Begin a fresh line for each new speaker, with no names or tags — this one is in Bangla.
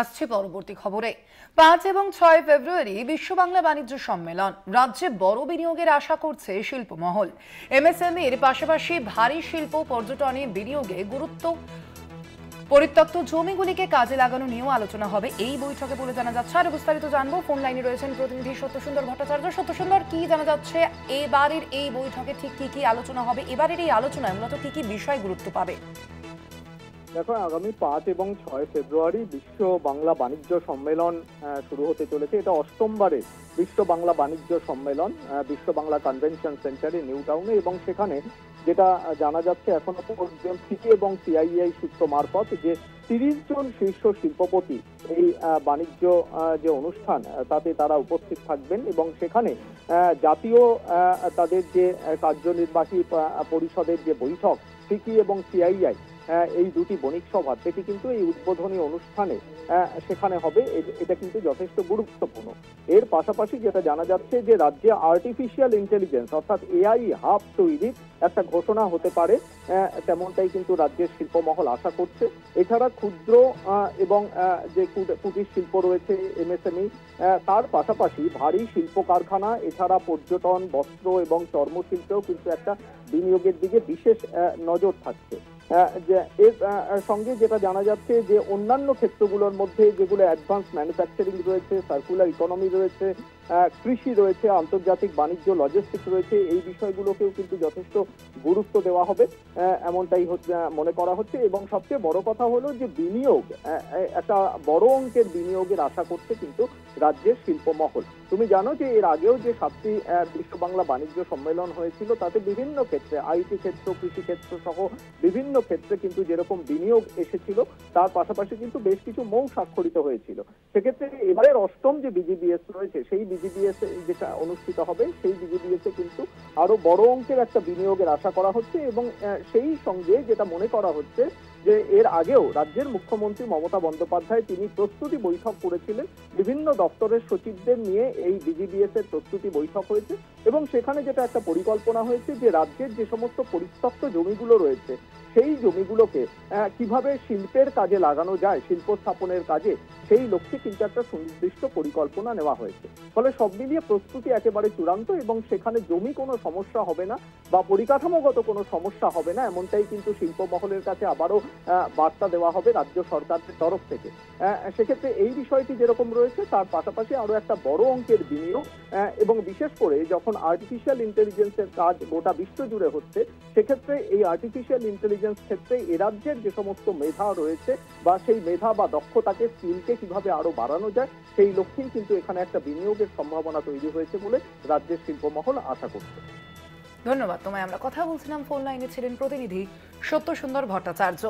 আসছে পরবর্তী খবরে। ৫ এবং ৬ ফেব্রুয়ারি বিশ্ব বাংলা বাণিজ্য সম্মেলন। রাজ্যে বড় বিনিয়োগের আশা করছে শিল্প মহল। এমএসএমইর পাশাপাশি ভারী শিল্প পর্যটনে বিনিয়োগে গুরুত্ব, পরিত্যক্ত জমিগুলিকে কাজে লাগানো নিয়েও আলোচনা হবে এই বৈঠকে বলে জানা যাচ্ছে। আর বিস্তারিত জানবো, ফোন লাইনে রয়েছেন প্রতিনিধি সত্যসুন্দর ভট্টাচার্য। সত্যসুন্দর, কি জানা যাচ্ছে এবারের এই বৈঠকে ঠিক কি কি আলোচনা হবে? এবারের এই আলোচনায় মূলত কি কি বিষয় গুরুত্ব পাবে?
দেখো, আগামী ৫ এবং ৬ ফেব্রুয়ারি বিশ্ব বাংলা বাণিজ্য সম্মেলন শুরু হতে চলেছে। এটা অষ্টমবারের বিশ্ব বাংলা বাণিজ্য সম্মেলন বিশ্ব বাংলা কনভেনশন সেন্টারে নিউ টাউনে, এবং সেখানে যেটা জানা যাচ্ছে এখনো পর্যন্ত সিকে এবং সিআইআই সূত্র মারফত যে ৩০ জন শীর্ষ শিল্পপতি এই বাণিজ্য যে অনুষ্ঠান তাতে তারা উপস্থিত থাকবেন, এবং সেখানে জাতীয় তাদের যে কার্যনির্বাহী পরিষদের যে বৈঠক সিকি এবং সিআইআই এই দুটি বণিক সভা, সেটি কিন্তু এই উদ্বোধনী অনুষ্ঠানে সেখানে হবে। এটা কিন্তু যথেষ্ট গুরুত্বপূর্ণ। এর পাশাপাশি যেটা জানা যাচ্ছে যে রাজ্যে আর্টিফিশিয়াল ইন্টেলিজেন্স অর্থাৎ এআই হাব তৈরির একটা ঘোষণা হতে পারে, তেমনটাই কিন্তু রাজ্যের শিল্পমহল আশা করছে। এছাড়া ক্ষুদ্র এবং যে কুটির শিল্প রয়েছে এমএসএমই, তার পাশাপাশি ভারী শিল্প কারখানা, এছাড়া পর্যটন, বস্ত্র এবং চর্মশিল্পেও কিন্তু একটা বিনিয়োগের দিকে বিশেষ নজর থাকছে। এর সঙ্গে যেটা জানা যাচ্ছে যে অন্যান্য ক্ষেত্রগুলোর মধ্যে যেগুলো অ্যাডভান্স ম্যানুফ্যাকচারিং রয়েছে, সার্কুলার ইকোনমি রয়েছে, কৃষি রয়েছে, আন্তর্জাতিক বাণিজ্য, লজিস্টিক্স রয়েছে, এই বিষয়গুলোকেও কিন্তু যথেষ্ট গুরুত্ব দেওয়া হবে এমনটাই মনে করা হচ্ছে। এবং সবচেয়ে বড় কথা হলো যে বিনিয়োগ, একটা বড় অঙ্কের বিনিয়োগের আশা করছে কিন্তু রাজ্যের শিল্পমহল। তুমি জানো যে এর আগেও যে ৭টি বিশ্ব বাংলা বাণিজ্য সম্মেলন হয়েছিল তাতে বিভিন্ন ক্ষেত্রে, আইটি ক্ষেত্র, কৃষি ক্ষেত্র সহ বিভিন্ন ক্ষেত্রে কিন্তু যেরকম বিনিয়োগ এসেছিল, তার পাশাপাশি কিন্তু বেশ কিছু মৌ স্বাক্ষরিত হয়েছিল। সেক্ষেত্রে এবারের অষ্টম যে বিজিবিএস রয়েছে, সেই বিজিবিএস যেটা অনুষ্ঠিত হবে, সেই বিজিবিএস এ কিন্তু আরো বড় অঙ্কের একটা বিনিয়োগের আশা করা হচ্ছে। এবং সেই সঙ্গে যেটা মনে করা হচ্ছে যে এর আগেও রাজ্যের মুখ্যমন্ত্রী মমতা বন্দ্যোপাধ্যায় তিনি প্রস্তুতি বৈঠক করেছিলেন, বিভিন্ন দপ্তরের সচিবদের নিয়ে এই বিজিবিএস এর প্রস্তুতি বৈঠক হয়েছে, এবং সেখানে যেটা একটা পরিকল্পনা হয়েছে যে রাজ্যের যে সমস্ত পরিত্যক্ত জমিগুলো রয়েছে সেই জমিগুলোকে কিভাবে শিল্পের কাজে লাগানো যায়, শিল্প স্থাপনের কাজে, সেই লক্ষ্যে কিন্তু একটা সুনির্দিষ্ট পরিকল্পনা নেওয়া হয়েছে। ফলে সব মিলিয়ে প্রস্তুতি একেবারে চূড়ান্ত, এবং সেখানে জমি কোনো সমস্যা হবে না বা পরিকাঠামোগত কোনো সমস্যা হবে না, এমনটাই কিন্তু শিল্প মহলের কাছে আবারও বার্তা দেওয়া হবে রাজ্য সরকারের তরফ থেকে। সেক্ষেত্রে এই বিষয়টি যেরকম রয়েছে, তার পাশাপাশি আরো একটা বড় অঙ্কের বিনিয়োগ, এবং বিশেষ করে যখন আর্টিফিশিয়াল ইন্টেলিজেন্সের কাজ গোটা বিশ্ব জুড়ে হচ্ছে, সেক্ষেত্রে এই আর্টিফিশিয়াল ইন্টেলিজেন্স ক্ষেত্রে এ রাজ্যের যে সমস্ত মেধা রয়েছে বা সেই মেধা বা দক্ষতাকে, স্কিলকে কিভাবে আরো বাড়ানো যায়, সেই লক্ষ্যেই কিন্তু এখানে একটা বিনিয়োগের সম্ভাবনা তৈরি হয়েছে বলে রাজ্যের শিল্পমহল আশা করছে।
ধন্যবাদ তোমায়। আমরা কথা বলছিলাম, ফোন লাইনে ছিলেন প্রতিনিধি সত্যসুন্দর ভট্টাচার্য।